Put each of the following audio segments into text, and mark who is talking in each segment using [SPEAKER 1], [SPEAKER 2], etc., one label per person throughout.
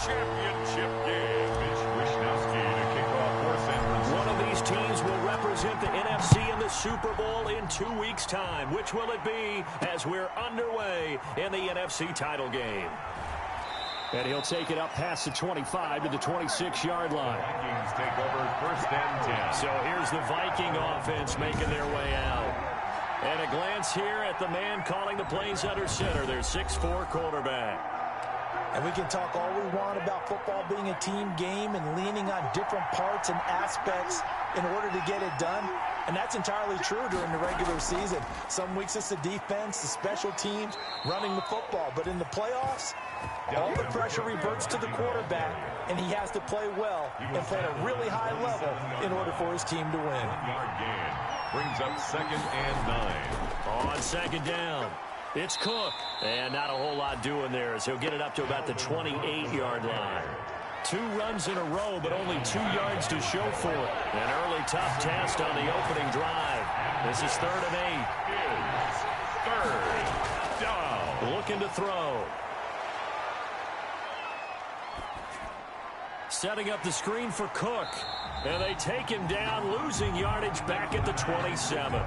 [SPEAKER 1] championship game. It's Wisnowski to kick off for San Francisco.
[SPEAKER 2] One of these teams will represent the NFC in the Super Bowl in 2 weeks' time. Which will it be as we're underway in the NFC title game? And he'll take it up past the 25 to the 26-yard line.
[SPEAKER 1] Vikings take over 1st and 10.
[SPEAKER 2] So here's the Viking offense making their way out. And a glance here at the man calling the plays under center, their 6'4" quarterback.
[SPEAKER 3] And we can talk all we want about football being a team game and leaning on different parts and aspects in order to get it done. And that's entirely true during the regular season. Some weeks it's the defense, the special teams, running the football. But in the playoffs, all the pressure reverts to the quarterback, and he has to play well and play at a really high level in order for his team to win.
[SPEAKER 1] Yard gain brings up 2nd and 9.
[SPEAKER 2] On 2nd down, it's Cook. And not a whole lot doing there as he'll get it up to about the 28-yard line. 2 runs in a row, but only 2 yards to show for it. An early tough test on the opening drive. This is 3rd and 8.
[SPEAKER 1] 3rd down.
[SPEAKER 2] Looking to throw. Setting up the screen for Cook. And they take him down, losing yardage back at the 27.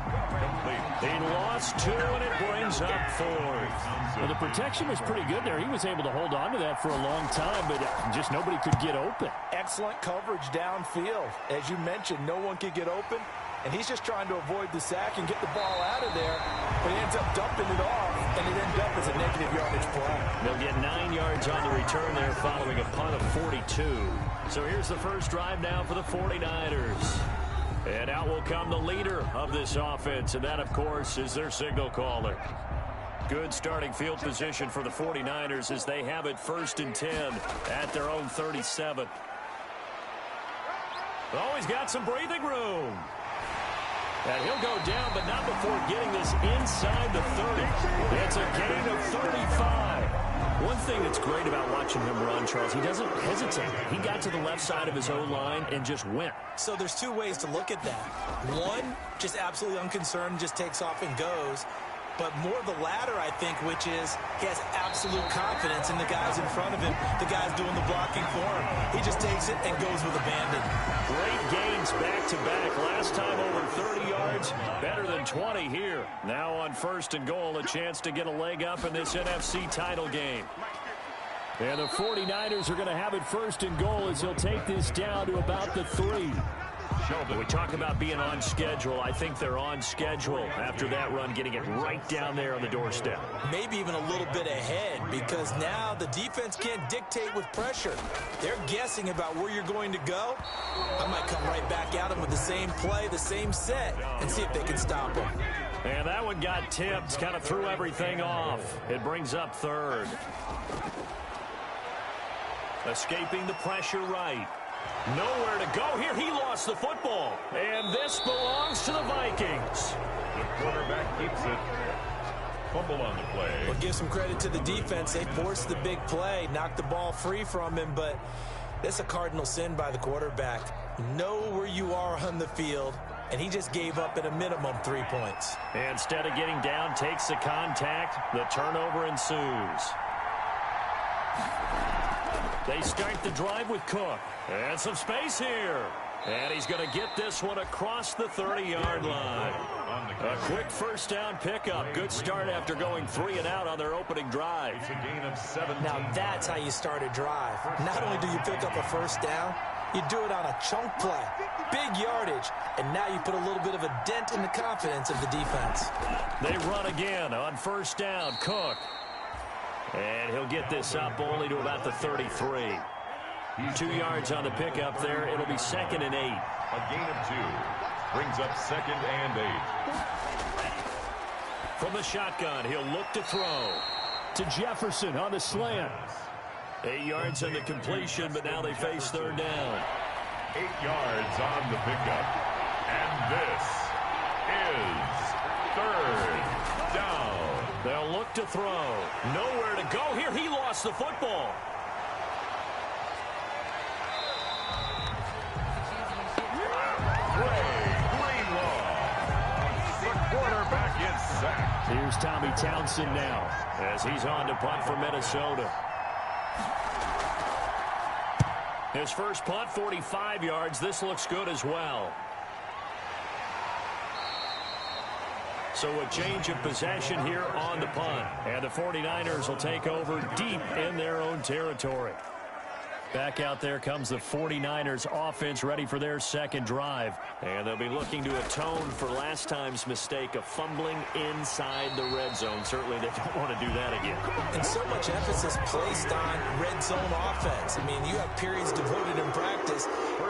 [SPEAKER 2] He lost 2, and it brings up 4th.
[SPEAKER 4] Well, the protection was pretty good there. He was able to hold on to that for a long time, but just nobody could get open.
[SPEAKER 3] Excellent coverage downfield. As you mentioned, no one could get open, and he's just trying to avoid the sack and get the ball out of there, but he ends up dumping it off, and it ends up as a negative yardage play.
[SPEAKER 2] They'll get 9 yards on the return there following a punt of 42. So here's the first drive now for the 49ers. And out will come the leader of this offense, and that, of course, is their signal caller. Good starting field position for the 49ers as they have it 1st and 10 at their own 37. Oh, he's got some breathing room. And he'll go down, but not before getting this inside the 30. It's a gain of 35. One thing that's great about watching him run, Charles, he doesn't hesitate. He got to the left side of his own line and just went.
[SPEAKER 3] So there's 2 ways to look at that. One, just absolutely unconcerned, just takes off and goes. But more the latter, I think, which is he has absolute confidence in the guys in front of him, the guys doing the blocking for him. He just takes it and goes with abandon.
[SPEAKER 2] Great gains back-to-back. Last time over 30 yards, better than 20 here. Now on 1st and goal, a chance to get a leg up in this NFC title game. And the 49ers are going to have it 1st and goal as they'll take this down to about the 3. We talk about being on schedule. I think they're on schedule after that run, getting it right down there on the doorstep.
[SPEAKER 3] Maybe even a little bit ahead, because now the defense can't dictate with pressure. They're guessing about where you're going to go. I might come right back at them with the same play, the same set, and see if they can stop them.
[SPEAKER 2] And that one got tipped, kind of threw everything off. It brings up 3rd. Escaping the pressure right. Nowhere to go here. He lost the football. And this belongs to the Vikings.
[SPEAKER 1] The quarterback keeps it. Fumble on the play.
[SPEAKER 3] Well, give some credit to the defense. They forced the big play, knocked the ball free from him, but that's a cardinal sin by the quarterback. Know where you are on the field, and he just gave up at a minimum 3 points.
[SPEAKER 2] Instead of getting down, takes the contact. The turnover ensues. They start the drive with Cook. And some space here. And he's going to get this one across the 30-yard line. A quick 1st down pickup. Good start after going 3 and out on their opening drive.
[SPEAKER 1] It's a gain of 17.
[SPEAKER 3] Now that's how you start a drive. Not only do you pick up a 1st down, you do it on a chunk play. Big yardage. And now you put a little bit of a dent in the confidence of the defense.
[SPEAKER 2] They run again on 1st down. Cook. And he'll get this up only to about the 33. 2 yards on the pickup there. It'll be 2nd and 8.
[SPEAKER 1] A gain of 2. Brings up 2nd and 8.
[SPEAKER 2] From the shotgun, he'll look to throw.
[SPEAKER 4] To Jefferson on the slant.
[SPEAKER 2] 8 yards on the completion, but now they face 3rd down.
[SPEAKER 1] 8 yards on the pickup. And this is 3rd down.
[SPEAKER 2] They'll look to throw. Nowhere to go here. He lost the football.
[SPEAKER 4] Here's Tommy Townsend now
[SPEAKER 2] as he's on to punt for Minnesota. His first punt, 45 yards. This looks good as well. So a change of possession here on the punt. And the 49ers will take over deep in their own territory. Back out there comes the 49ers offense ready for their second drive. And they'll be looking to atone for last time's mistake of fumbling inside the red zone. Certainly they don't want to do that again.
[SPEAKER 3] And so much emphasis placed on red zone offense. I mean, you have periods devoted in practice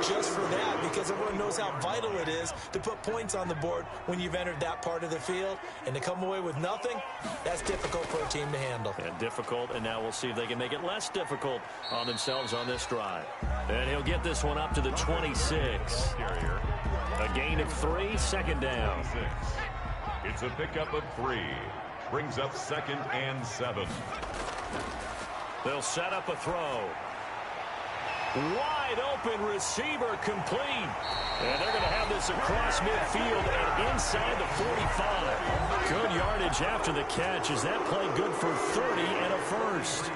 [SPEAKER 3] just for that because everyone knows how vital it is to put points on the board when you've entered that part of the field. And to come away with nothing, that's difficult for a team to handle.
[SPEAKER 2] And difficult, and now we'll see if they can make it less difficult on themselves on this drive. And he'll get this one up to the 26. A gain of 3, second down.
[SPEAKER 1] It's a pickup of 3. Brings up 2nd and 7.
[SPEAKER 2] They'll set up a throw. Wide open receiver complete. And they're going to have this across midfield and inside the 45. Good yardage after the catch. Is that play good for 30 and a first?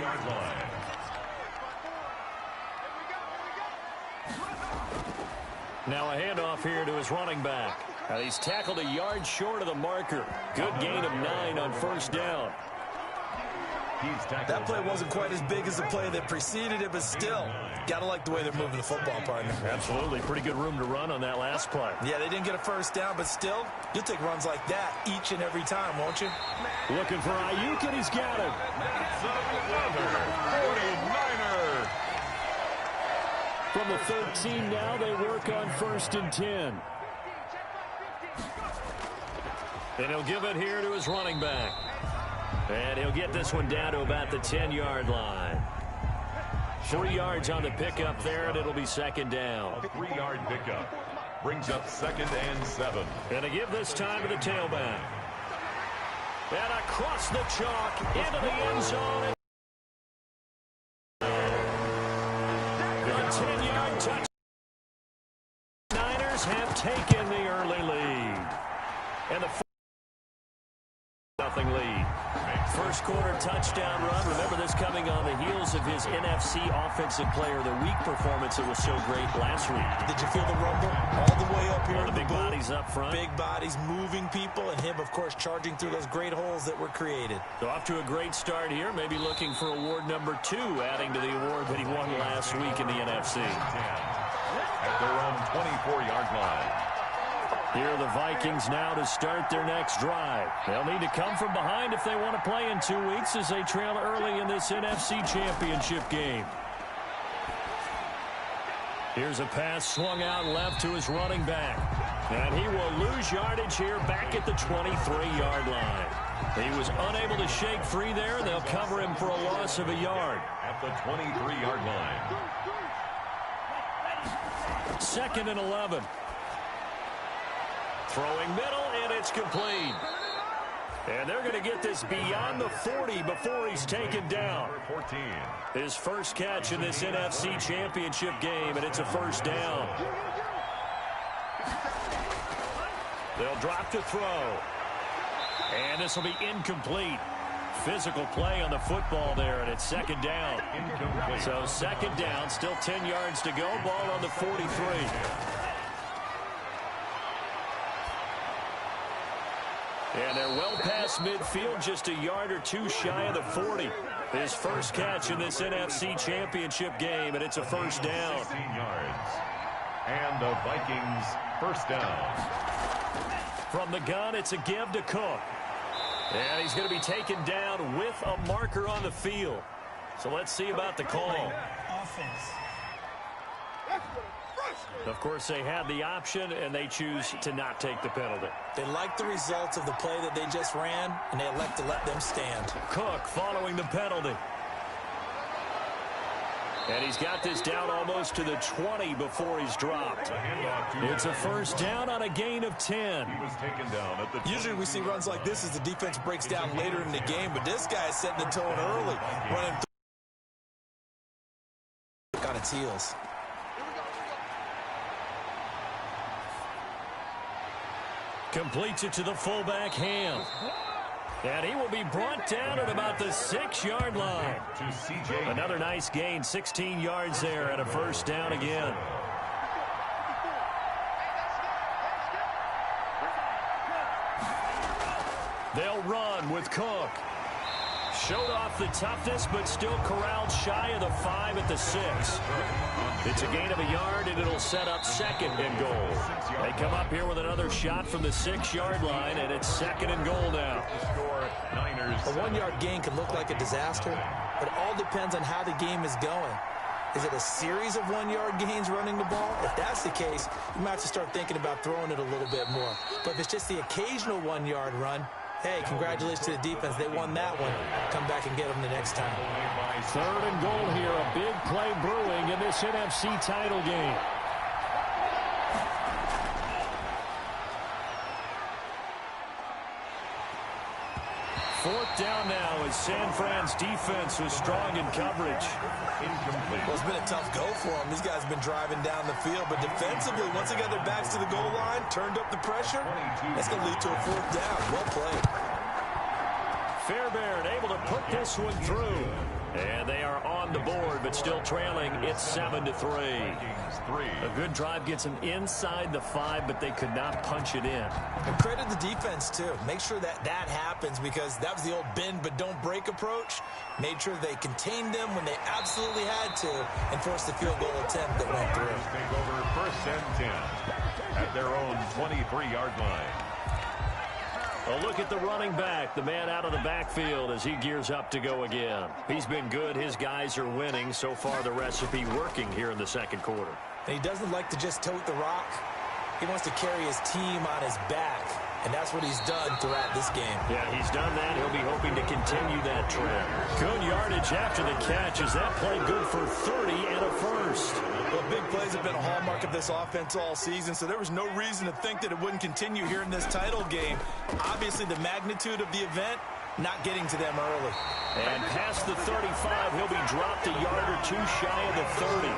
[SPEAKER 2] Now a handoff here to his running back. Now he's tackled a yard short of the marker. Good gain of 9 on first down.
[SPEAKER 3] That play wasn't quite as big as the play that preceded it, but still, got to like the way they're moving the football, partner.
[SPEAKER 2] Absolutely. Pretty good room to run on that last play.
[SPEAKER 3] Yeah, they didn't get a first down, but still, you'll take runs like that each and every time, won't you?
[SPEAKER 2] Looking for Ayuk, and he's got him.
[SPEAKER 1] That's another 49er.
[SPEAKER 4] From the 13 now, they work on 1st and 10.
[SPEAKER 2] And he'll give it here to his running back. And he'll get this one down to about the 10-yard line. 3 yards on the pickup there, and it'll be second down.
[SPEAKER 1] A 3-yard pickup. Brings up 2nd and 7.
[SPEAKER 2] And to give this time to the tailback. And across the chalk into the end zone. A 10-yard touch. Niners have taken the early lead. And the nothing lead. First quarter touchdown run. Remember this coming on the heels of his NFC Offensive Player of the Week performance that was so great last week.
[SPEAKER 3] Did you feel the rumble all the way up here?
[SPEAKER 2] All the big bodies up front.
[SPEAKER 3] Big bodies moving people, and him, of course, charging through those great holes that were created.
[SPEAKER 2] So off to a great start here. Maybe looking for award number 2, adding to the award that he won last week in the NFC.
[SPEAKER 1] At their own 24-yard line.
[SPEAKER 2] Here are the Vikings now to start their next drive. They'll need to come from behind if they want to play in 2 weeks as they trail early in this NFC Championship game. Here's a pass swung out left to his running back. And he will lose yardage here back at the 23-yard line. He was unable to shake free there. They'll cover him for a loss of a yard.
[SPEAKER 1] At the 23-yard line.
[SPEAKER 2] 2nd and 11. Throwing middle, and it's complete. And they're going to get this beyond the 40 before he's taken down.
[SPEAKER 1] 14.
[SPEAKER 2] His first catch in this NFC Championship game, and it's a first down. They'll drop to throw. And this will be incomplete. Physical play on the football there, and it's second down.
[SPEAKER 1] Incomplete.
[SPEAKER 2] So second down, still 10 yards to go. Ball on the 43. And they're well past midfield, just a yard or 2 shy of the 40. His first catch in this NFC Championship game, and it's a first down.
[SPEAKER 1] 16 yards. And the Vikings first down.
[SPEAKER 2] From the gun, it's a give to Cook. And he's going to be taken down with a marker on the field. So let's see about the call. Of course, they had the option, and they choose to not take the penalty.
[SPEAKER 3] They like the results of the play that they just ran, and they elect to let them stand.
[SPEAKER 2] Cook following the penalty. And he's got this down almost to the 20 before he's dropped. It's a first down on a gain of 10.
[SPEAKER 1] He was taken down at the
[SPEAKER 3] Usually we see runs like this as the defense breaks down later in the game, but this guy is setting the tone early, running on its heels.
[SPEAKER 2] Completes it to the fullback, Ham. And he will be brought down at about the 6-yard line. Another nice gain, 16 yards there, and a first down again. They'll run with Cook. Showed off the toughness, but still corralled shy of the 5 at the 6. It's a gain of a yard, and it'll set up 2nd and goal. They come up here with another shot from the 6-yard line, and it's 2nd and goal now.
[SPEAKER 3] A 1-yard gain can look like a disaster, but it all depends on how the game is going. Is it a series of 1-yard gains running the ball? If that's the case, you might have to start thinking about throwing it a little bit more. But if it's just the occasional 1-yard run, hey, congratulations to the defense. They won that one. Come back and get them the next time.
[SPEAKER 4] 3rd and goal here. A big play brewing in this NFC title game.
[SPEAKER 2] Fourth down now as San Fran's defense was strong in coverage.
[SPEAKER 1] Incomplete.
[SPEAKER 3] Well, it's been a tough go for them. These guys have been driving down the field, but defensively, once they got their backs to the goal line, turned up the pressure, that's going to lead to a 4th down. Well played.
[SPEAKER 2] Fairbairn able to put this one through. And they are on the board, but still trailing. It's 7-3. A good drive gets them inside the 5, but they could not punch it in.
[SPEAKER 3] And credit the defense, too. Make sure that happens, because that was the old bend but don't break approach. Made sure they contained them when they absolutely had to and forced the field goal attempt that went through.
[SPEAKER 1] Take over 1st and 10 at their own 23-yard line.
[SPEAKER 2] A look at the running back, the man out of the backfield as he gears up to go again. He's been good. His guys are winning. So far, the recipe working here in the 2nd quarter.
[SPEAKER 3] And he doesn't like to just tote the rock. He wants to carry his team on his back, and that's what he's done throughout this game.
[SPEAKER 2] Yeah, he's done that. He'll be hoping to continue that trend. Good yardage after the catch. Is that play good for 30 and a first?
[SPEAKER 3] Well, big plays have been a hallmark of this offense all season, so there was no reason to think that it wouldn't continue here in this title game. Obviously, the magnitude of the event not getting to them early.
[SPEAKER 2] And past the 35, he'll be dropped a yard or two shy of the 30.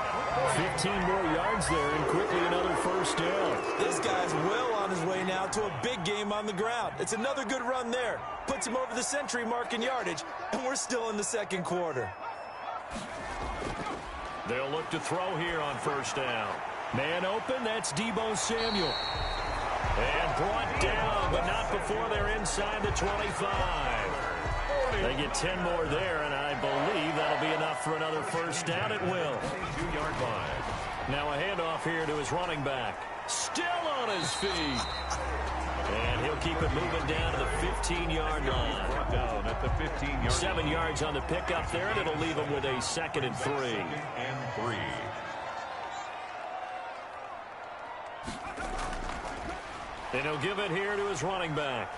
[SPEAKER 2] 15 more yards there, and quickly another first down.
[SPEAKER 3] This guy's well on his way now to a big game on the ground. It's another good run there. Puts him over the century mark in yardage, and we're still in the 2nd quarter.
[SPEAKER 2] They'll look to throw here on 1st down. Man open, that's Deebo Samuel. And brought down, but not before they're inside the 25. They get 10 more there, and I believe that'll be enough for another first down. It will.
[SPEAKER 1] 2-yard line.
[SPEAKER 2] Now a handoff here to his running back. Still on his feet. And he'll keep it moving down to the 15-yard line.
[SPEAKER 1] Brought down at the 15-yard
[SPEAKER 2] 7 yards on the pickup there, and it'll leave him with a 2nd and 3.
[SPEAKER 1] 2nd and 3.
[SPEAKER 2] And he'll give it here to his running back.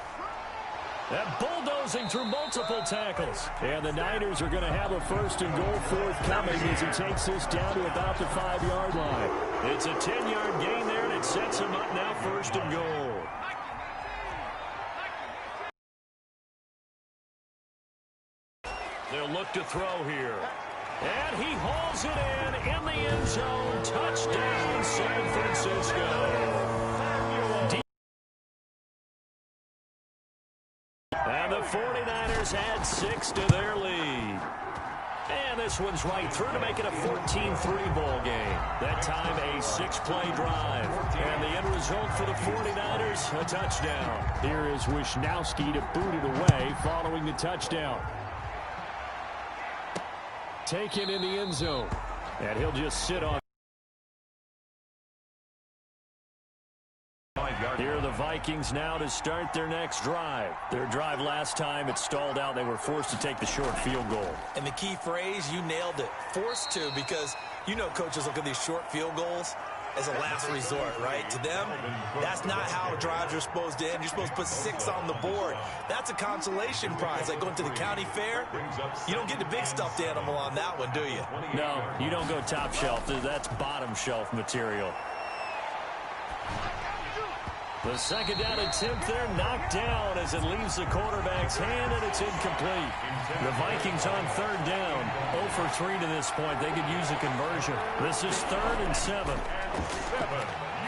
[SPEAKER 2] And bulldozing through multiple tackles. And the Niners are going to have a 1st and goal forthcoming as he takes this down to about the 5-yard line. It's a 10-yard gain there, and it sets him up now 1st and goal. They'll look to throw here. And he hauls it in the end zone. Touchdown, San Francisco. And the 49ers add 6 to their lead. And this one's right through to make it a 14-3 ball game. That time a 6-play drive. And the end result for the 49ers, a touchdown.
[SPEAKER 4] Here is Wishnowski to boot it away following the touchdown. Taken in the end zone.
[SPEAKER 2] And he'll just sit on. Here are the Vikings now to start their next drive. Their drive last time, it stalled out. They were forced to take the short field goal.
[SPEAKER 3] And the key phrase, you nailed it. Forced to, because you know coaches look at these short field goals as a last resort, right? To them, that's not how drives are supposed to end. You're supposed to put 6 on the board. That's a consolation prize. Like going to the county fair, you don't get the big stuffed animal on that one, do you?
[SPEAKER 2] No, you don't go top shelf. That's bottom shelf material. The 2nd down attempt there knocked down as it leaves the quarterback's hand, and it's incomplete. The Vikings on 3rd down. 0 for 3 to this point. They could use a conversion. This is 3rd and 7.
[SPEAKER 1] 7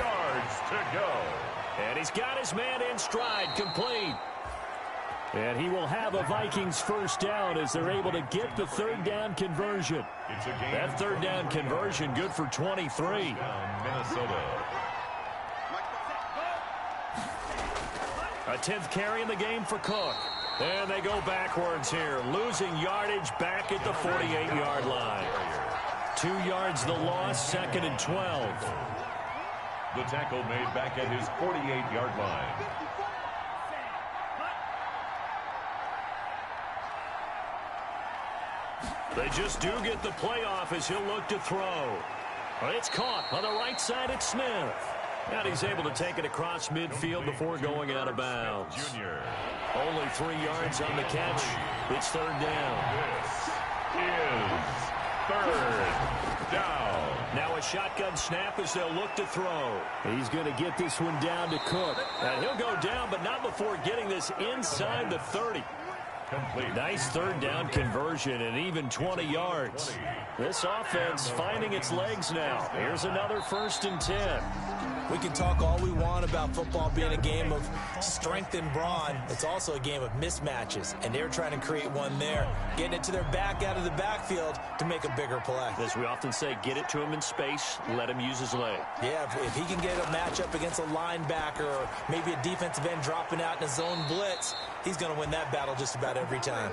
[SPEAKER 1] yards to go.
[SPEAKER 2] And he's got his man in stride, complete.
[SPEAKER 4] And he will have a Vikings first down as they're able to get the third down conversion. That third down conversion good for 23.
[SPEAKER 1] Minnesota.
[SPEAKER 2] A 10th carry in the game for Cook. And they go backwards here, losing yardage back at the 48-yard line. 2 yards the loss, 2nd and 12.
[SPEAKER 1] The tackle made back at his 48-yard line.
[SPEAKER 2] They just do get the playoff as he'll look to throw. It's caught on the right side at Smith. And he's able to take it across midfield before going out of bounds.
[SPEAKER 1] Junior.
[SPEAKER 2] Only 3 yards on the catch. It's third down.
[SPEAKER 1] This is third down.
[SPEAKER 2] Now a shotgun snap as they'll look to throw.
[SPEAKER 4] He's going to get this one down to Cook.
[SPEAKER 2] And he'll go down, but not before getting this inside the 30.
[SPEAKER 1] Complete.
[SPEAKER 2] Nice third down conversion and even 20 yards. This offense finding its legs now. Here's another 1st and 10.
[SPEAKER 3] We can talk all we want about football being a game of strength and brawn. It's also a game of mismatches, and they're trying to create one there, getting it to their back out of the backfield to make a bigger play.
[SPEAKER 2] As we often say, get it to him in space, let him use his leg.
[SPEAKER 3] Yeah, if he can get a matchup against a linebacker or maybe a defensive end dropping out in a zone blitz, he's going to win that battle just about every time.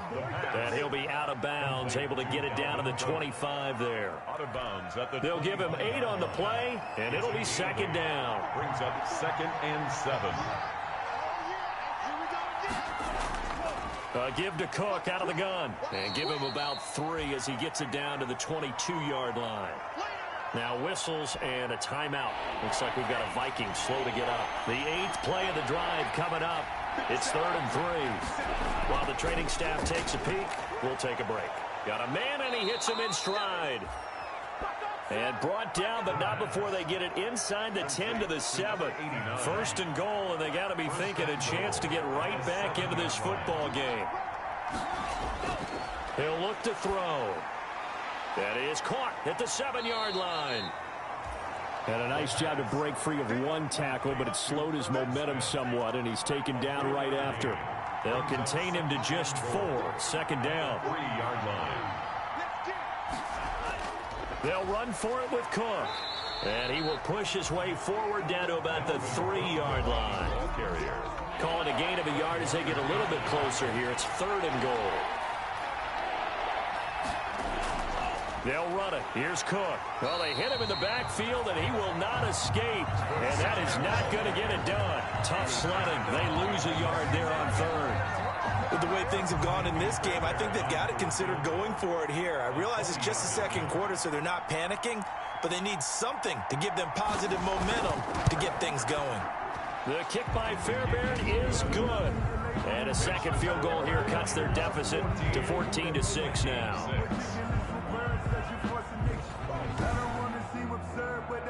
[SPEAKER 2] And he'll be out of bounds, able to get it down to the 25 there.
[SPEAKER 1] Out of bounds at the
[SPEAKER 2] They'll give him 8 on the play, and it'll be 2nd down.
[SPEAKER 1] Brings up 2nd and 7.
[SPEAKER 2] Give to Cook out of the gun. And give him about 3 as he gets it down to the 22-yard line. Now whistles and a timeout. Looks like we've got a Viking slow to get up. The 8th play of the drive coming up. It's 3rd and 3. While the training staff takes a peek, we'll take a break. Got a man, and he hits him in stride. And brought down, but not before they get it inside the 10 to the 7. 1st and goal, and they got to be thinking a chance to get right back into this football game. He'll look to throw. That is caught at the 7-yard line.
[SPEAKER 4] And a nice job to break free of one tackle, but it slowed his momentum somewhat, and he's taken down right after.
[SPEAKER 2] They'll contain him to just 4. 2nd down.
[SPEAKER 1] 3-yard line.
[SPEAKER 2] They'll run for it with Cook. And he will push his way forward down to about the 3-yard line.
[SPEAKER 1] Carrier.
[SPEAKER 2] Calling a gain of a yard as they get a little bit closer here. It's 3rd and goal. They'll run it. Here's Cook. Well, they hit him in the backfield, and he will not escape. And that is not going to get it done. Tough sledding. They lose a yard there on 3rd.
[SPEAKER 3] With the way things have gone in this game, I think they've got to consider going for it here. I realize it's just the 2nd quarter, so they're not panicking, but they need something to give them positive momentum to get things going.
[SPEAKER 2] The kick by Fairbairn is good. And a 2nd field goal here cuts their deficit to 14-6 now.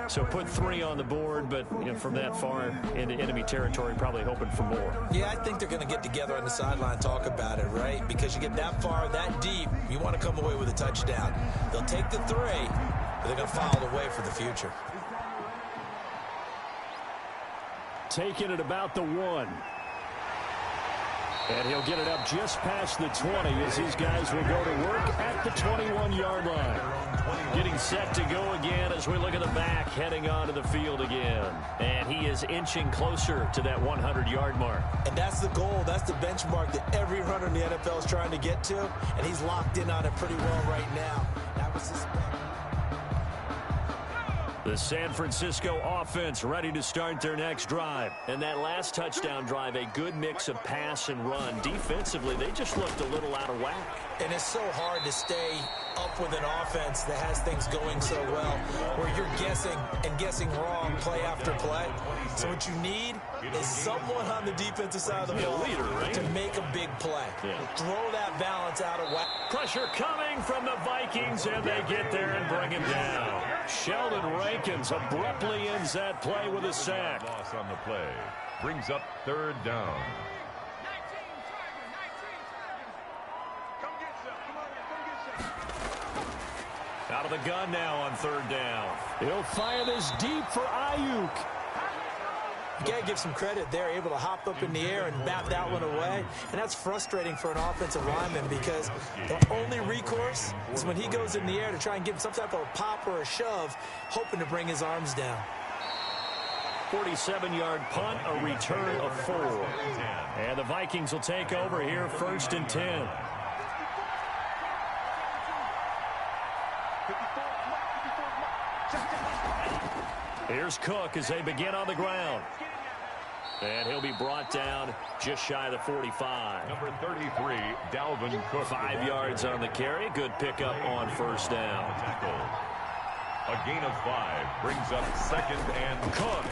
[SPEAKER 2] So put 3 on the board, but from that far into enemy territory, probably hoping for more.
[SPEAKER 3] Yeah, I think they're going to get together on the sideline and talk about it, right? Because you get that far, that deep, you want to come away with a touchdown. They'll take the 3, but they're going to file it away for the future.
[SPEAKER 4] Taking it about the 1. And he'll get it up just past the 20 as his guys will go to work at the 21-yard line. Getting set to go again as we look at the back, heading onto the field again. And he is inching closer to that 100-yard mark.
[SPEAKER 3] And that's the goal. That's the benchmark that every runner in the NFL is trying to get to. And he's locked in on it pretty well right now. That was his...
[SPEAKER 2] The San Francisco offense ready to start their next drive. And that last touchdown drive, a good mix of pass and run. Defensively, they just looked a little out of whack.
[SPEAKER 3] And it's so hard to stay up with an offense that has things going so well, where you're guessing and guessing wrong play after play. So what you need is someone on the defensive side of the ball to make a big play. Throw that balance out of whack.
[SPEAKER 2] Pressure coming from the Vikings, and they get there and bring him down. Sheldon Rankins abruptly ends that play with a sack.
[SPEAKER 1] Loss on the play. Brings up 3rd down.
[SPEAKER 2] Out of the gun now on 3rd down.
[SPEAKER 4] He'll fire this deep for Ayuk.
[SPEAKER 3] You got to give some credit there, able to hop up in the air and bat that one away. And that's frustrating for an offensive lineman because the only recourse is when he goes in the air to try and give some type of a pop or a shove, hoping to bring his arms down.
[SPEAKER 2] 47-yard punt, a return of 4. And the Vikings will take over here, 1st and 10. Here's Cook as they begin on the ground. And he'll be brought down just shy of the 45.
[SPEAKER 1] Number 33, Dalvin Cook.
[SPEAKER 2] 5 yards on the carry. Good pickup on 1st down.
[SPEAKER 1] A gain of 5 brings up 2nd and
[SPEAKER 2] Cook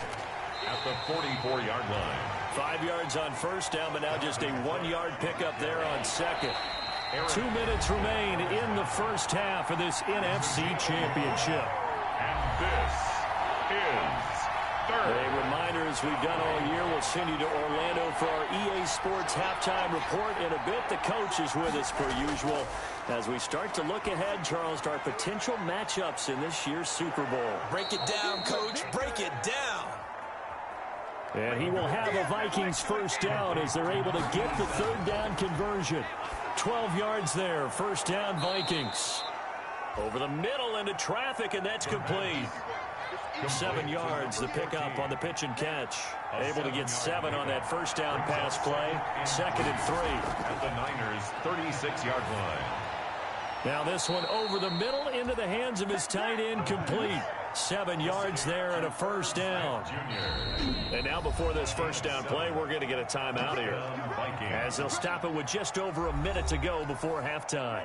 [SPEAKER 1] at the 44-yard line.
[SPEAKER 2] 5 yards on 1st down, but now just a 1-yard pickup there on 2nd. 2 minutes remain in the 1st half of this NFC Championship.
[SPEAKER 1] And this is 3rd.
[SPEAKER 2] A reminder, as we've done all year, we'll send you to Orlando for our EA Sports halftime report in a bit. The coach is with us per usual as we start to look ahead, Charles, to our potential matchups in this year's Super Bowl.
[SPEAKER 3] Break it down, Coach. Break it down.
[SPEAKER 2] And he will have a Vikings 1st down as they're able to get the 3rd down conversion. 12 yards there, 1st down Vikings. Over the middle into traffic, and that's complete. 7 yards, the pickup on the pitch and catch. Able to get 7 on that 1st down pass play. 2nd and 3.
[SPEAKER 1] At the Niners' 36-yard line.
[SPEAKER 2] Now this one over the middle into the hands of his tight end, complete. 7 yards there and a 1st down. And now before this 1st down play, we're going to get a timeout here, as they'll stop it with just over a minute to go before halftime.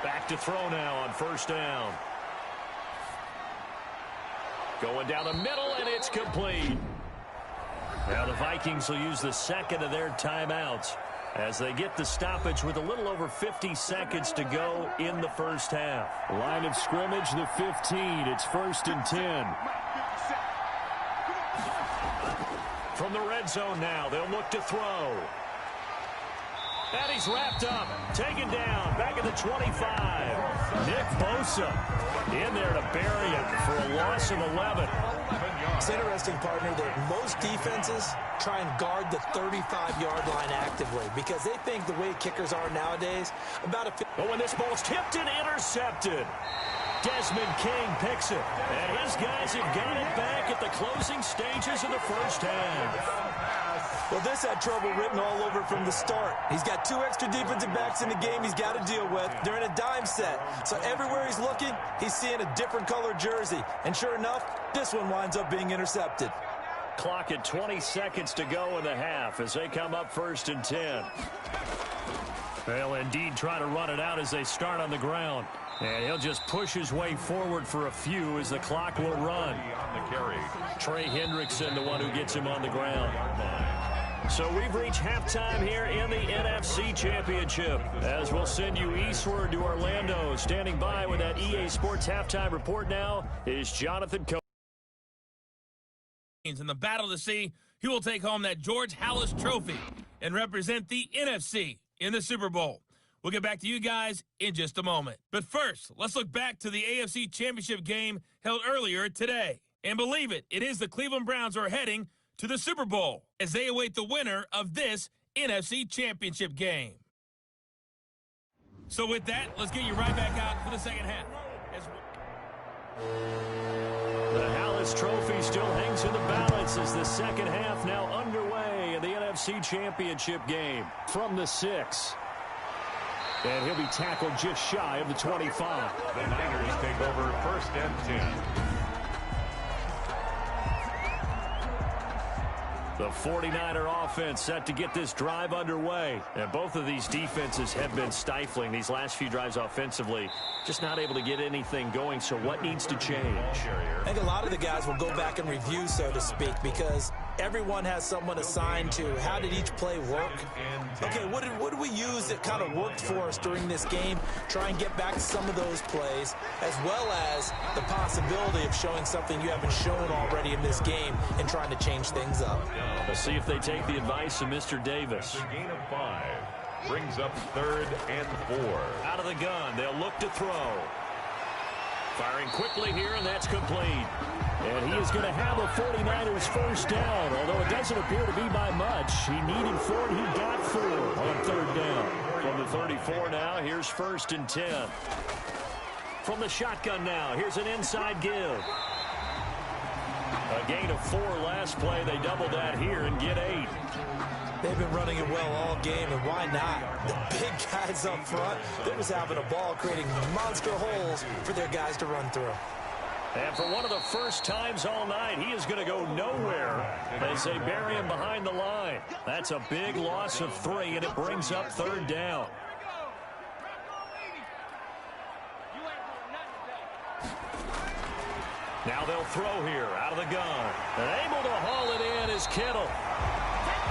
[SPEAKER 2] Back to throw now on 1st down. Going down the middle, and it's complete. Now the Vikings will use the 2nd of their timeouts as they get the stoppage with a little over 50 seconds to go in the 1st half. Line of scrimmage, the 15. It's 1st and 10. From the red zone now, they'll look to throw. And he's wrapped up, taken down, back at the 25. Nick Bosa in there to bury him for a loss of 11.
[SPEAKER 3] It's interesting, partner, that most defenses try and guard the 35-yard line actively because they think the way kickers are nowadays, about a...
[SPEAKER 2] But when this ball's tipped and intercepted, Desmond King picks it. And his guys have got it back at the closing stages of the 1st half.
[SPEAKER 3] Well, this had trouble written all over from the start. He's got 2 extra defensive backs in the game he's got to deal with. They're in a dime set. So everywhere he's looking, he's seeing a different color jersey. And sure enough, this one winds up being intercepted.
[SPEAKER 2] Clock at 20 seconds to go in the half as they come up 1st and 10. They'll indeed try to run it out as they start on the ground. And he'll just push his way forward for a few as the clock will run. Trey Hendrickson, the one who gets him on the ground. So we've reached halftime here in the NFC Championship as we'll send you eastward to Orlando. Standing by with that EA Sports halftime report now is Jonathan Coe.
[SPEAKER 5] In the Battle of the Sea, he will take home that George Halas Trophy and represent the NFC in the Super Bowl. We'll get back to you guys in just a moment. But first, let's look back to the AFC Championship game held earlier today. And believe it, it is the Cleveland Browns who are heading to the Super Bowl as they await the winner of this NFC Championship game. So with that, let's get you right back out for the second half.
[SPEAKER 2] The Halas Trophy still hangs in the balance as the second half now underway in the NFC Championship game from the 6. And he'll be tackled just shy of the 25.
[SPEAKER 1] The Niners take over 1st and 10.
[SPEAKER 2] The 49er offense set to get this drive underway. And both of these defenses have been stifling these last few drives offensively. Just not able to get anything going, so what needs to change?
[SPEAKER 3] I think a lot of the guys will go back and review, so to speak, because everyone has someone assigned to how did each play work. Okay, what did we use that kind of worked for us during this game? Try and get back to some of those plays, as well as the possibility of showing something you haven't shown already in this game and trying to change things up.
[SPEAKER 2] We'll see if they take the advice of Mr. Davis.
[SPEAKER 1] Gain of 5. Brings up 3rd and 4.
[SPEAKER 2] Out of the gun, they'll look to throw. Firing quickly here, and that's complete.
[SPEAKER 4] And he is going to have a 49ers first down, although it doesn't appear to be by much. He needed 4, and he got 4 on 3rd down.
[SPEAKER 2] From the 34 now, here's 1st and 10. From the shotgun now, here's an inside give. A gain of 4 last play. They double that here and get 8.
[SPEAKER 3] They've been running it well all game, and why not? The big guys up front, they're just having a ball, creating monster holes for their guys to run through.
[SPEAKER 2] And for one of the first times all night, he is going to go nowhere as they bury him behind the line. That's a big loss of 3, and it brings up 3rd down. Now they'll throw here out of the gun. And able to haul it in is Kittle.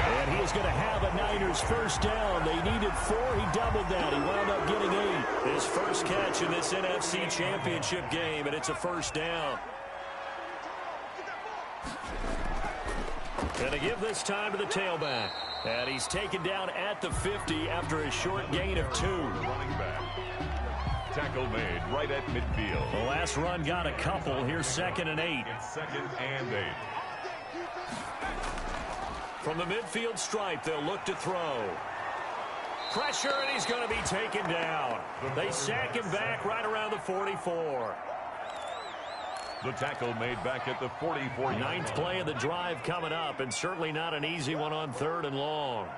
[SPEAKER 4] And he is going to have a Niners first down. They needed 4. He doubled that. He wound up getting 8.
[SPEAKER 2] His first catch in this NFC Championship game, and it's a first down. Going to give this time to the tailback. And he's taken down at the 50 after a short gain of 2.
[SPEAKER 1] Running back. Tackle made right at midfield.
[SPEAKER 2] The last run got a couple. Here's 2nd and 8.
[SPEAKER 1] It's 2nd and 8.
[SPEAKER 2] From the midfield stripe, they'll look to throw. Pressure, and he's going to be taken down. They sack him back right around the 44.
[SPEAKER 1] The tackle made back at the 44.
[SPEAKER 2] 9th play of the drive coming up, and certainly not an easy one on 3rd and long.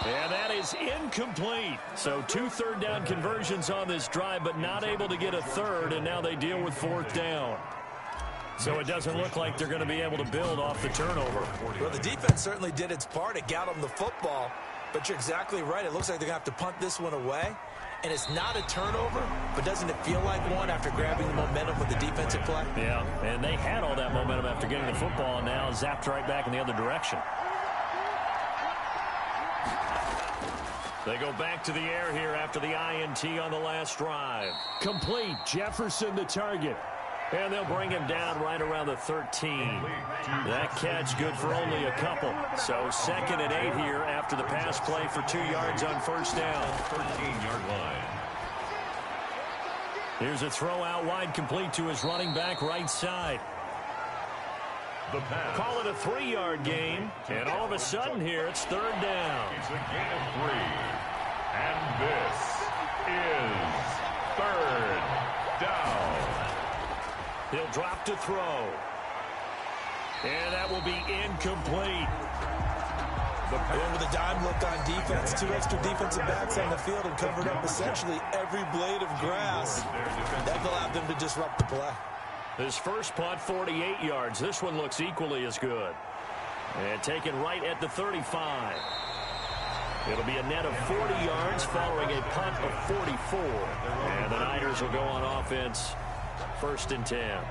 [SPEAKER 2] And that is incomplete. So 2 3rd down conversions on this drive, but not able to get a 3rd, and now they deal with 4th down. So it doesn't look like they're going to be able to build off the turnover.
[SPEAKER 3] Well, the defense certainly did its part. It got them the football, but you're exactly right. It looks like they're going to have to punt this one away, and it's not a turnover, but doesn't it feel like one after grabbing the momentum with the defensive play?
[SPEAKER 2] Yeah, and they had all that momentum after getting the football, and now zapped right back in the other direction. They go back to the air here after the INT on the last drive.
[SPEAKER 4] Complete. Jefferson the target.
[SPEAKER 2] And they'll bring him down right around the 13. That catch good for only a couple. So 2nd and 8 here after the pass play for 2 yards on first down.
[SPEAKER 1] 13-yard line.
[SPEAKER 2] Here's a throw out wide, complete to his running back right side.
[SPEAKER 1] The pass.
[SPEAKER 2] Call it a 3-yard gain, and all of a sudden here it's 3rd down.
[SPEAKER 1] It's a gain of 3. And this is 3rd down.
[SPEAKER 2] He'll drop to throw. And that will be incomplete.
[SPEAKER 3] And with a dime look on defense, 2 extra defensive backs on the field and covered up essentially every blade of grass. That allowed them to disrupt the play.
[SPEAKER 2] His first punt, 48 yards. This one looks equally as good. And taken right at the 35. It'll be a net of 40 yards following a punt of 44. And the Niners will go on offense, 1st and 10.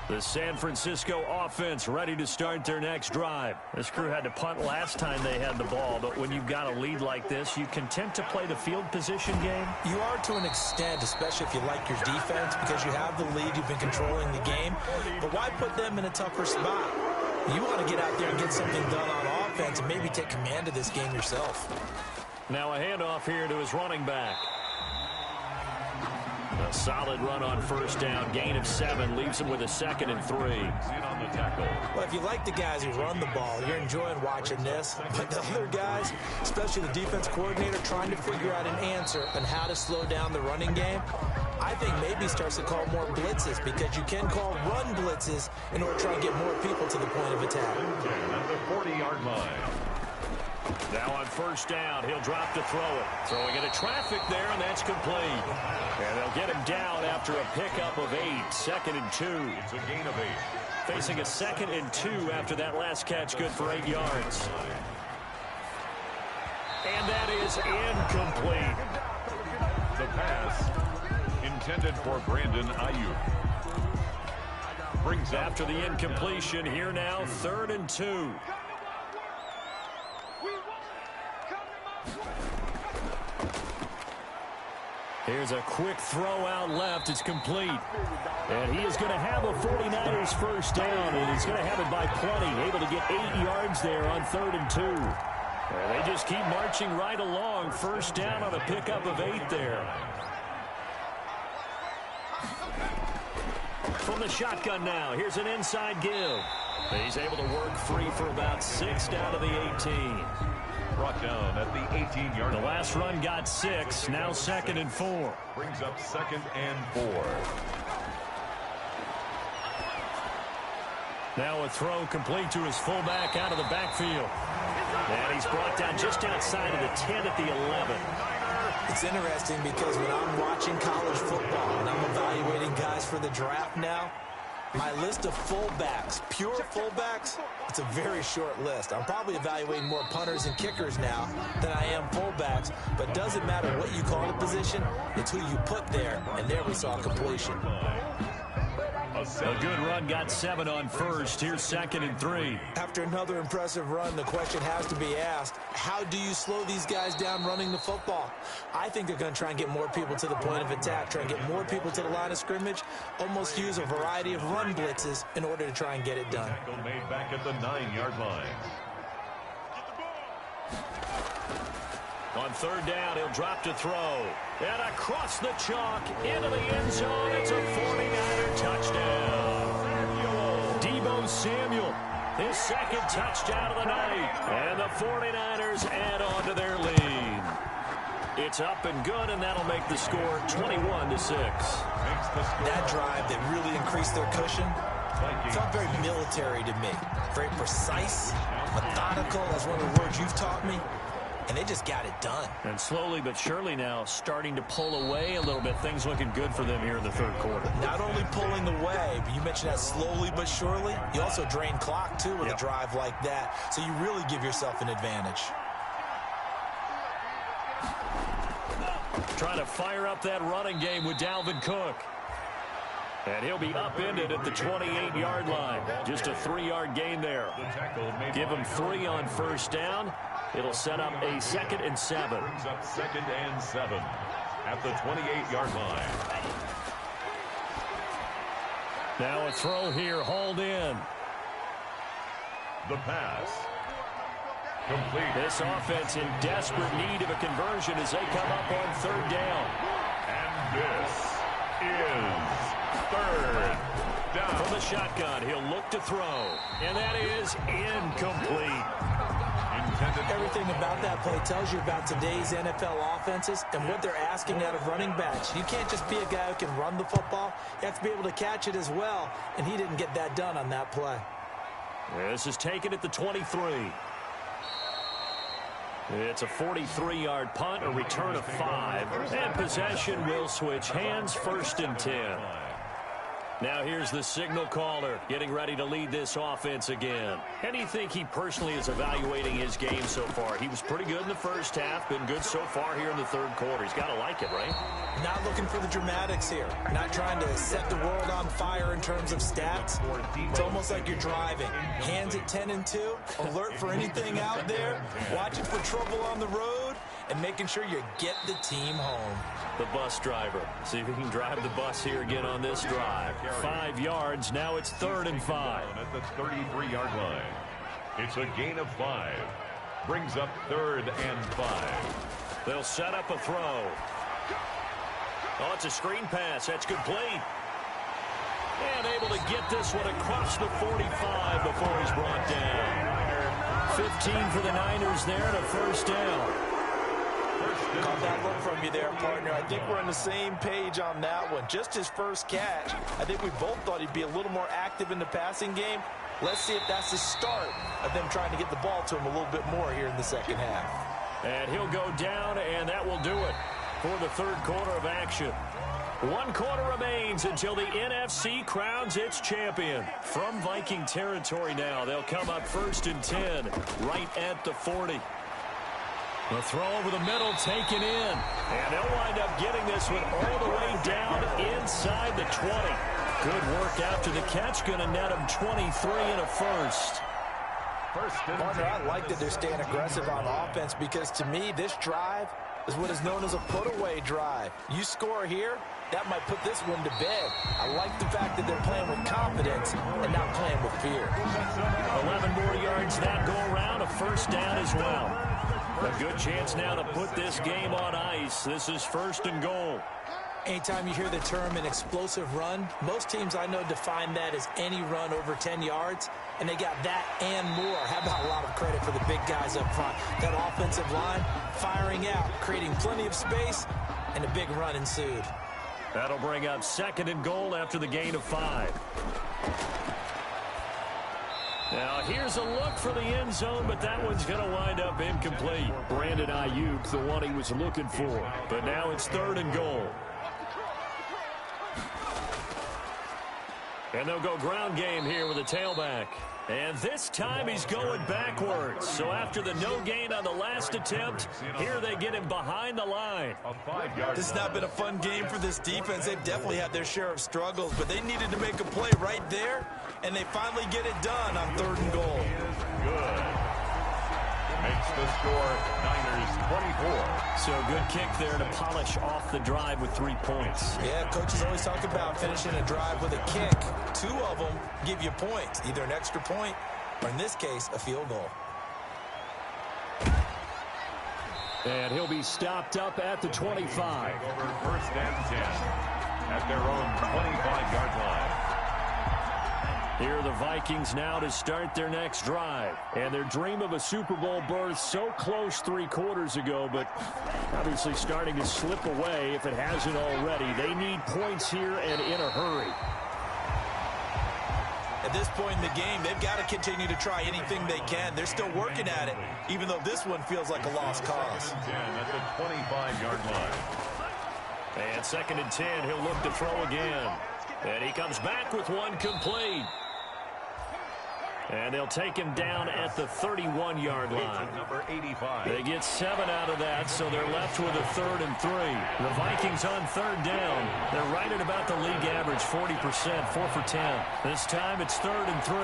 [SPEAKER 2] The San Francisco offense ready to start their next drive. This crew had to punt last time they had the ball, but when you've got a lead like this, you content to play the field position game?
[SPEAKER 3] You are to an extent, especially if you like your defense, because you have the lead, you've been controlling the game. But why put them in a tougher spot? You want to get out there and get something done on offense and maybe take command of this game yourself.
[SPEAKER 2] Now a handoff here to his running back. A solid run on first down. Gain of 7 leaves him with a 2nd and 3.
[SPEAKER 1] In on the tackle.
[SPEAKER 3] Well, if you like the guys who run the ball, you're enjoying watching this. But the other guys, especially the defense coordinator, trying to figure out an answer on how to slow down the running game, I think maybe starts to call more blitzes, because you can call run blitzes in order to try and get more people to the point of attack.
[SPEAKER 1] At the 40-yard line.
[SPEAKER 2] Now on first down, he'll drop to throw it. Throwing into traffic there, and that's complete. And they'll get him down after a pickup of 8. 2nd and 2.
[SPEAKER 1] It's a gain of 8.
[SPEAKER 2] Facing a 2nd and 2 after that last catch, good for 8 yards. And that is incomplete.
[SPEAKER 1] The pass intended for Brandon Ayuk. Brings up
[SPEAKER 2] After the incompletion, here now, 3rd and 2.
[SPEAKER 4] Here's a quick throw out left. It's complete. And he is going to have a 49ers first down, and he's going to have it by plenty. Able to get 8 yards there on 3rd and 2. And they just keep marching right along. First down on a pickup of 8 there. From the shotgun now, here's an inside give. He's able to work free for about 6 down to the 18.
[SPEAKER 1] Brought down at the 18-yard line.
[SPEAKER 4] The last run got 6, now 2nd and 4.
[SPEAKER 1] Brings up 2nd and 4.
[SPEAKER 4] Now a throw complete to his fullback out of the backfield. And he's brought down just outside of the 10 at the 11.
[SPEAKER 3] It's interesting because when I'm watching college football and I'm evaluating guys for the draft now, my list of fullbacks, pure fullbacks, it's a very short list. I'm probably evaluating more punters and kickers now than I am fullbacks, but it doesn't matter what you call the position, it's who you put there, and there we saw completion.
[SPEAKER 4] A good run got 7 on first. Here's 2nd and 3.
[SPEAKER 3] After another impressive run, the question has to be asked, how do you slow these guys down running the football? I think they're going to try and get more people to the point of attack, try and get more people to the line of scrimmage, almost use a variety of run blitzes in order to try and get it done.
[SPEAKER 1] Tackle made back at the 9-yard line.
[SPEAKER 4] On 3rd down, he'll drop to throw. And across the chalk, into the end zone. It's a 49er touchdown. Deebo Samuel, his 2nd touchdown of the night. And the 49ers add on to their lead. It's up and good, and that'll make the score 21-6.
[SPEAKER 3] That drive that really increased their cushion felt very military to me. Very precise, methodical. That's one of the words you've taught me. And they just got it done.
[SPEAKER 4] And slowly but surely now starting to pull away a little bit. Things looking good for them here in the 3rd quarter.
[SPEAKER 3] Not only pulling away, but you mentioned that slowly but surely. You also drain clock, too, with a drive like that. So you really give yourself an advantage.
[SPEAKER 4] Trying to fire up that running game with Dalvin Cook. And he'll be upended at the 28-yard line. Just a 3-yard gain there. Give him 3 on first down. It'll set up a 2nd and 7.
[SPEAKER 1] Brings up 2nd and 7 at the 28-yard line.
[SPEAKER 4] Now a throw here, hauled in.
[SPEAKER 1] The pass. Complete.
[SPEAKER 4] This offense in desperate need of a conversion as they come up on 3rd down.
[SPEAKER 1] And this is 3rd down.
[SPEAKER 4] From the shotgun, he'll look to throw. And that is incomplete.
[SPEAKER 3] Everything about that play tells you about today's NFL offenses and what they're asking out of running backs. You can't just be a guy who can run the football. You have to be able to catch it as well, and he didn't get that done on that play.
[SPEAKER 4] This is taken at the 23. It's a 43-yard punt, a return of 5, and possession will switch hands, 1st and 10. Now here's the signal caller getting ready to lead this offense again. How do you think he personally is evaluating his game so far? He was pretty good in the first half, been good so far here in the 3rd quarter. He's got to like it, right?
[SPEAKER 3] Not looking for the dramatics here. Not trying to set the world on fire in terms of stats. It's almost like you're driving. Hands at 10 and 2, alert for anything out there, watching for trouble on the road, and making sure you get the team home.
[SPEAKER 4] The bus driver. See if he can drive the bus here again on this drive. 5 yards. Now it's 3rd and 5.
[SPEAKER 1] At the 33-yard line. It's a gain of 5. Brings up 3rd and 5.
[SPEAKER 4] They'll set up a throw. Oh, it's a screen pass. That's complete. And able to get this one across the 45 before he's brought down. 15 for the Niners there and a 1st down.
[SPEAKER 3] Caught that look from you there, partner. I think we're on the same page on that one. Just his first catch. I think we both thought he'd be a little more active in the passing game. Let's see if that's the start of them trying to get the ball to him a little bit more here in the 2nd half.
[SPEAKER 4] And he'll go down, and that will do it for the 3rd quarter of action. 1 quarter remains until the NFC crowns its champion. From Viking territory now, they'll come up 1st and 10, right at the 40. The throw over the middle taken in. And they'll wind up getting this one all the way down inside the 20. Good work after the catch. Going to net him 23 and a 1st.
[SPEAKER 3] Partner, I like that they're staying aggressive on offense because to me, this drive is what is known as a put-away drive. You score here, that might put this one to bed. I like the fact that they're playing with confidence and not playing with fear.
[SPEAKER 2] 11 more yards that go around, a first down as well. A good chance now to put this game on ice. This is first and goal.
[SPEAKER 3] Anytime you hear the term an explosive run, most teams I know define that as any run over 10 yards, and they got that and more. How about a lot of credit for the big guys up front? That offensive line firing out, creating plenty of space, and a big run ensued.
[SPEAKER 2] That'll bring up second and goal after the gain of 5. Now, here's a look for the end zone, but that one's going to wind up incomplete. Brandon Ayuk, the one he was looking for. But now it's third and goal. And they'll go ground game here with a tailback. And this time he's going backwards. So after the no gain on the last attempt, here they get him behind the line.
[SPEAKER 3] This has not been a fun game for this defense. They've definitely had their share of struggles, but they needed to make a play right there, and they finally get it done on third and goal.
[SPEAKER 1] Good. Makes the score Niners 24.
[SPEAKER 2] So good kick there to polish off the drive with 3 points.
[SPEAKER 3] Yeah, coaches always talk about finishing a drive with a kick. 2 of them give you points, either an extra point or, in this case, a field goal.
[SPEAKER 2] And he'll be stopped up at the 25.
[SPEAKER 1] Over first and 10 at their own 25-yard line.
[SPEAKER 2] Here are the Vikings now to start their next drive. And their dream of a Super Bowl berth so close 3 quarters ago, but obviously starting to slip away if it hasn't already. They need points here and in a hurry.
[SPEAKER 3] At this point in the game, they've got to continue to try anything they can. They're still working at it, even though this one feels like a lost cause.
[SPEAKER 1] 10 at the 25-yard line.
[SPEAKER 2] And second and 10, he'll look to throw again. And he comes back with one complete. And they'll take him down at the 31-yard line.
[SPEAKER 1] Number 85.
[SPEAKER 2] They get 7 out of that, so they're left with a third and 3. The Vikings on third down. They're right at about the league average, 40%, 4 for 10. This time it's third and 3.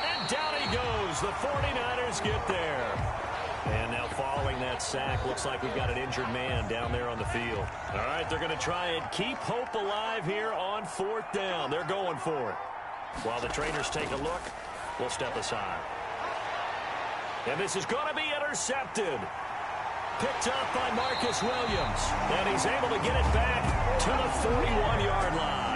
[SPEAKER 2] And down he goes. The 49ers get there. And now following that sack, looks like we've got an injured man down there on the field. All right, they're going to try and keep hope alive here on fourth down. They're going for it. While the trainers take a look, we'll step aside. And this is going to be intercepted. Picked up by Marcus Williams. And he's able to get it back to the 41-yard line.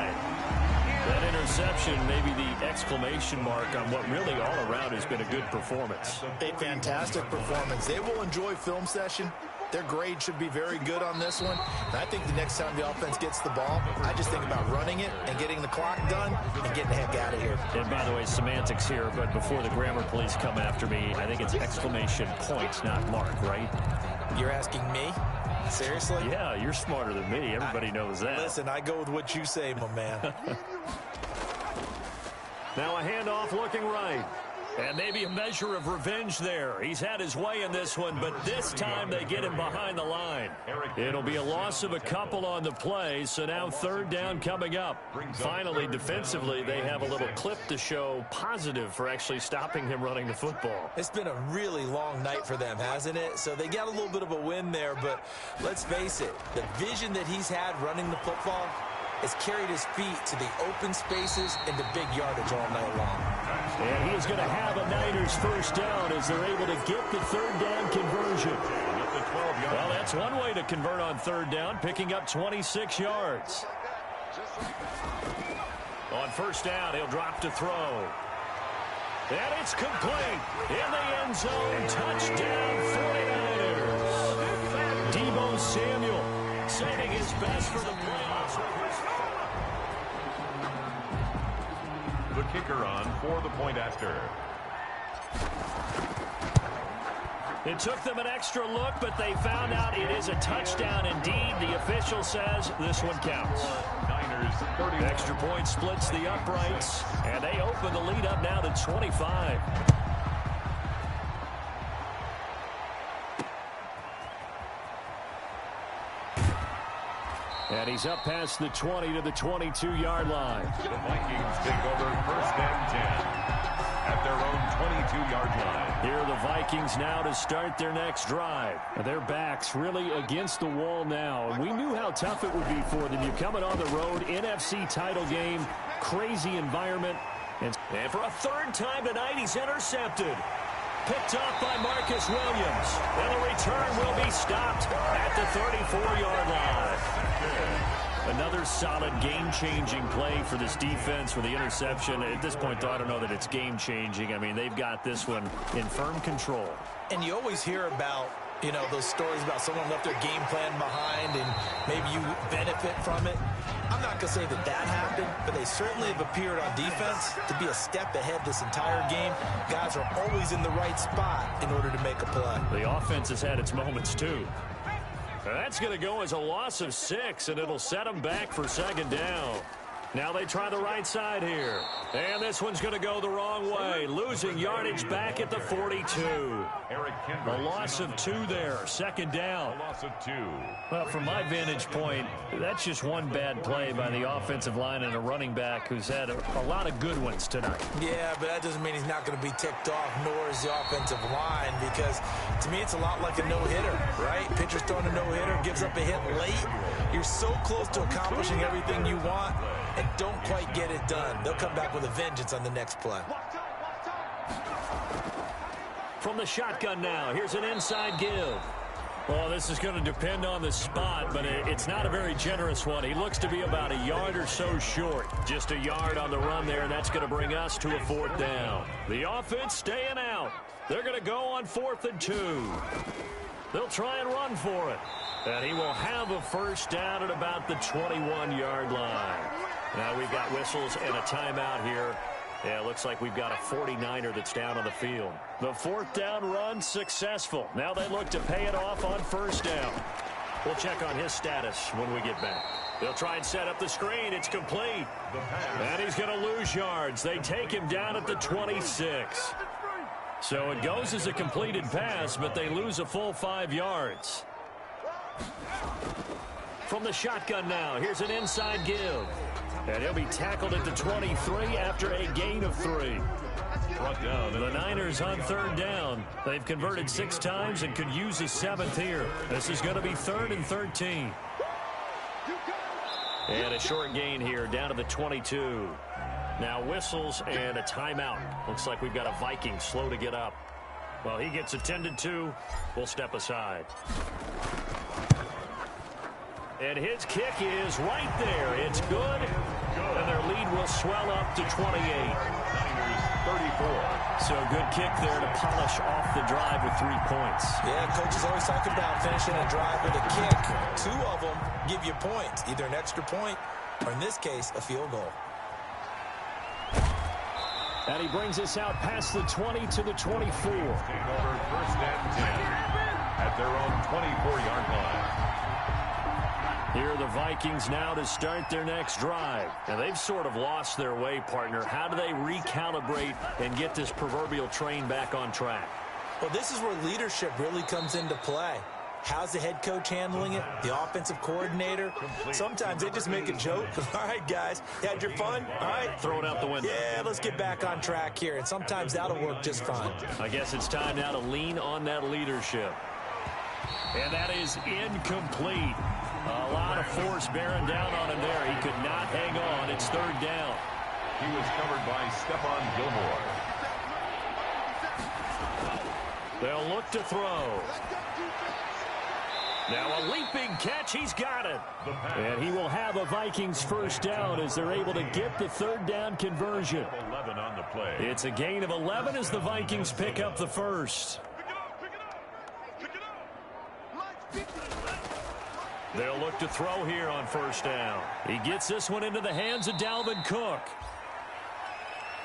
[SPEAKER 2] That interception, maybe the exclamation mark on what really all around has been a good performance.
[SPEAKER 3] A fantastic performance. They will enjoy film session. Their grade should be very good on this one. And I think the next time the offense gets the ball, I just think about running it and getting the clock done and getting the heck out of here.
[SPEAKER 2] And by the way, semantics here, but before the grammar police come after me, I think it's exclamation point, not mark, right?
[SPEAKER 3] You're asking me? Seriously?
[SPEAKER 2] Yeah, you're smarter than me. Everybody knows that.
[SPEAKER 3] Listen, I go with what you say, my man.
[SPEAKER 2] Now a handoff looking right. And maybe a measure of revenge there. He's had his way in this one, but this time they get him behind the line. It'll be a loss of a couple on the play, so now third down coming up. Finally, defensively, they have a little clip to show positive for actually stopping him running the football.
[SPEAKER 3] It's been a really long night for them, hasn't it? So they got a little bit of a win there, but let's face it, the vision that he's had running the football has carried his feet to the open spaces and the big yardage all night long.
[SPEAKER 2] And he is going to have a Niners first down as they're able to get the third down conversion. Well, that's one way to convert on third down, picking up 26 yards. On first down, he'll drop to throw. And it's complete. In the end zone, touchdown 49ers. Deebo Samuel saving his best for the playoffs.
[SPEAKER 1] The kicker on for the point after.
[SPEAKER 2] It took them an extra look, but they found out it is a touchdown indeed. The official says this one counts.
[SPEAKER 1] Niners 30.
[SPEAKER 2] Extra point splits the uprights, and they open the lead up now to 25.
[SPEAKER 4] And he's up past the 20 to the 22-yard line.
[SPEAKER 1] The Vikings take over 1st and 10 at their own 22-yard line.
[SPEAKER 4] Here are the Vikings now to start their next drive. Their backs really against the wall now. And we knew how tough it would be for them. You're coming on the road, NFC title game, crazy environment. And for a 3rd time tonight, he's intercepted. Picked off by Marcus Williams. And the return will be stopped at the 34-yard line. Another solid game-changing play for this defense with the interception. At this point, though, I don't know that it's game-changing. I mean, they've got this one in firm control.
[SPEAKER 3] And you always hear about, you know, those stories about someone left their game plan behind and maybe you benefit from it. I'm not going to say that that happened, but they certainly have appeared on defense to be a step ahead this entire game. Guys are always in the right spot in order to make a play.
[SPEAKER 4] The offense has had its moments, too. That's going to go as a loss of 6, and it'll set them back for 2nd down. Now they try the right side here. And this one's going to go the wrong way. Losing yardage back at the 42. A loss of 2 there. 2nd down.
[SPEAKER 1] A loss of 2.
[SPEAKER 4] Well, from my vantage point, that's just one bad play by the offensive line and a running back who's had a lot of good ones tonight.
[SPEAKER 3] Yeah, but that doesn't mean he's not going to be ticked off, nor is the offensive line, because to me it's a lot like a no-hitter, right? Pitcher's throwing a no-hitter, gives up a hit late. You're so close to accomplishing everything you want and don't quite get it done. They'll come back with a vengeance on the next play.
[SPEAKER 4] From the shotgun now, here's an inside give. Well, this is going to depend on the spot, but it's not a very generous one. He looks to be about a yard or so short. Just a yard on the run there, and that's going to bring us to a 4th down. The offense staying out. They're going to go on 4th and 2. They'll try and run for it. And he will have a 1st down at about the 21-yard line. Now we've got whistles and a timeout here. Yeah, it looks like we've got a 49er that's down on the field. The 4th down run successful. Now they look to pay it off on 1st down. We'll check on his status when we get back. They'll try and set up the screen. It's complete. And he's going to lose yards. They take him down at the 26. So it goes as a completed pass, but they lose a full 5 yards. From the shotgun now, here's an inside give. And he'll be tackled at the 23 after a gain of 3. The Niners on 3rd down. They've converted 6 times and could use a 7th here. This is going to be 3rd and 13. And a short gain here down to the 22. Now whistles and a timeout. Looks like we've got a Viking slow to get up. Well, he gets attended to. We'll step aside. And his kick is right there. It's good. And their lead will swell up to 28.
[SPEAKER 1] Niners 34.
[SPEAKER 4] So a good kick there to polish off the drive with 3 points.
[SPEAKER 3] Yeah, coach is always talking about finishing a drive with a kick. 2 of them give you points, either an extra point or, in this case, a field goal.
[SPEAKER 4] And he brings us out past the 20 to the 24.
[SPEAKER 1] Take over 1st and 10 at their own 24-yard line.
[SPEAKER 4] Here are the Vikings now to start their next drive. And they've sort of lost their way, partner. How do they recalibrate and get this proverbial train back on track?
[SPEAKER 3] Well, this is where leadership really comes into play. How's the head coach handling it? The offensive coordinator? Sometimes they just make a joke. All right, guys, you had your fun? All right.
[SPEAKER 4] Throw it out the window.
[SPEAKER 3] Yeah, let's get back on track here. And sometimes that'll work just fine.
[SPEAKER 4] I guess it's time now to lean on that leadership. And that is incomplete. A lot of force bearing down on him there. He could not hang on. It's 3rd down.
[SPEAKER 1] He was covered by Stephon Gilmore.
[SPEAKER 4] They'll look to throw. Now a leaping catch. He's got it. And he will have a Vikings 1st down as they're able to get the 3rd down conversion.
[SPEAKER 1] 11 on the play.
[SPEAKER 4] It's a gain of 11 as the Vikings pick up the 1st. They'll look to throw here on 1st down. He gets this one into the hands of Dalvin Cook.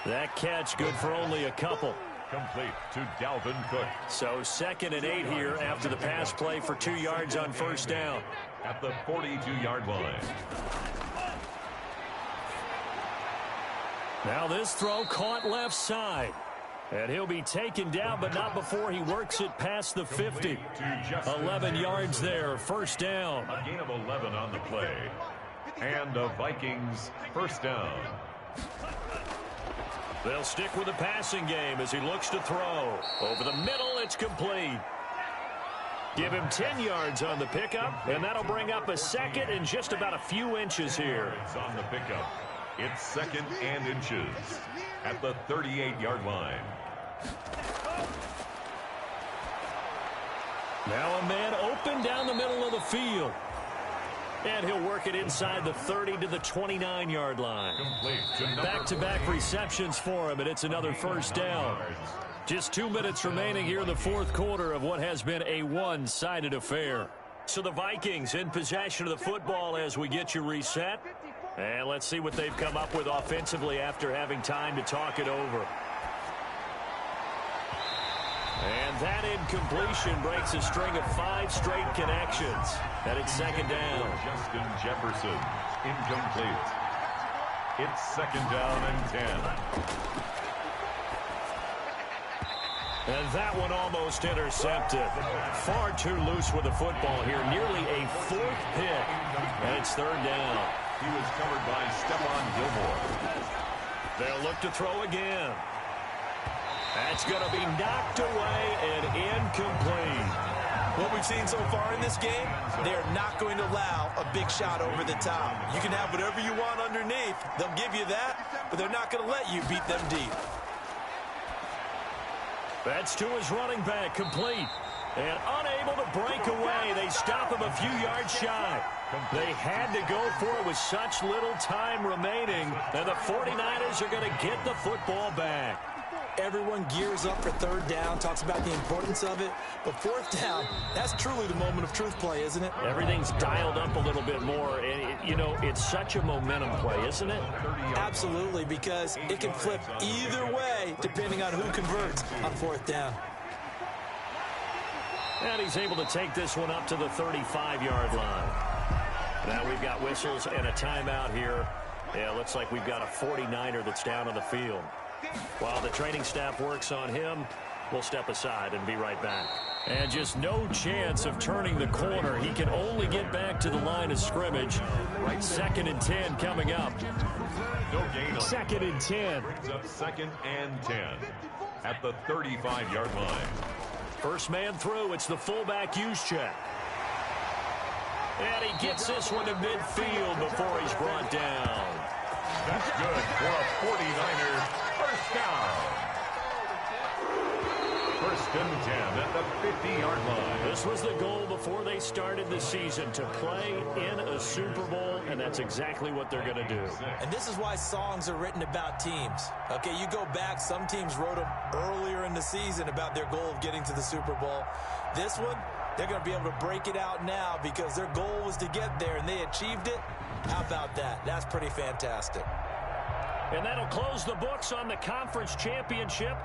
[SPEAKER 4] That catch good for only a couple.
[SPEAKER 1] Complete to Dalvin Cook.
[SPEAKER 4] So 2nd and 8 here after the pass play for 2 yards on 1st down.
[SPEAKER 1] At the 42-yard line.
[SPEAKER 4] Now this throw caught left side.
[SPEAKER 2] And he'll be taken down, but not before he works it past the 50. 11 yards there, first down.
[SPEAKER 1] A gain of 11 on the play. And a Vikings first down.
[SPEAKER 2] They'll stick with the passing game as he looks to throw. Over the middle, it's complete. Give him 10 yards on the pickup, and that'll bring up a second and just about a few inches here.
[SPEAKER 1] It's on the pickup. It's second and inches at the 38-yard line.
[SPEAKER 2] Now a man open down the middle of the field. And he'll work it inside the 30 to the 29-yard line. Back-to-back receptions for him, and it's another first down. Just 2 minutes remaining here in the fourth quarter of what has been a one-sided affair. So the Vikings in possession of the football as we get you reset. And let's see what they've come up with offensively after having time to talk it over. And that incompletion breaks a string of 5 straight connections. And it's second down.
[SPEAKER 1] Justin Jefferson, incomplete. It's second down and 10.
[SPEAKER 2] And that one almost intercepted. Far too loose with the football here. Nearly a 4th pick. And it's third down.
[SPEAKER 1] He was covered by Stephon Gilmore.
[SPEAKER 2] They'll look to throw again. That's going to be knocked away and incomplete.
[SPEAKER 3] What we've seen so far in this game, they're not going to allow a big shot over the top. You can have whatever you want underneath. They'll give you that, but they're not going to let you beat them deep.
[SPEAKER 2] That's to his running back, complete. And unable to break away. They stop him a few yards shy. They had to go for it with such little time remaining. And the 49ers are going to get the football back.
[SPEAKER 3] Everyone gears up for third down, talks about the importance of it. But fourth down, that's truly the moment of truth play, isn't it?
[SPEAKER 2] Everything's dialed up a little bit more. And, it's such a momentum play, isn't it?
[SPEAKER 3] Absolutely, because it can flip either way depending on who converts on fourth down.
[SPEAKER 2] And he's able to take this one up to the 35-yard line. Now we've got whistles and a timeout here. Yeah, looks like we've got a 49er that's down on the field. While the training staff works on him, we'll step aside and be right back. And just no chance of turning the corner. He can only get back to the line of scrimmage. Second and 10 coming up.
[SPEAKER 1] No gain.
[SPEAKER 2] Second and 10.
[SPEAKER 1] Brings up second and 10 at the 35-yard line.
[SPEAKER 2] First man through. It's the fullback use check. And he gets this one to midfield before he's brought down.
[SPEAKER 1] That's good for a 49er first down. First and 10 at the 50-yard line.
[SPEAKER 2] This was the goal before they started the season, to play in a Super Bowl, and that's exactly what they're going to do.
[SPEAKER 3] And this is why songs are written about teams. Okay, you go back, some teams wrote them earlier in the season about their goal of getting to the Super Bowl. This one, they're going to be able to break it out now because their goal was to get there, and they achieved it. How about that? That's pretty fantastic.
[SPEAKER 2] And that'll close the books on the conference championship.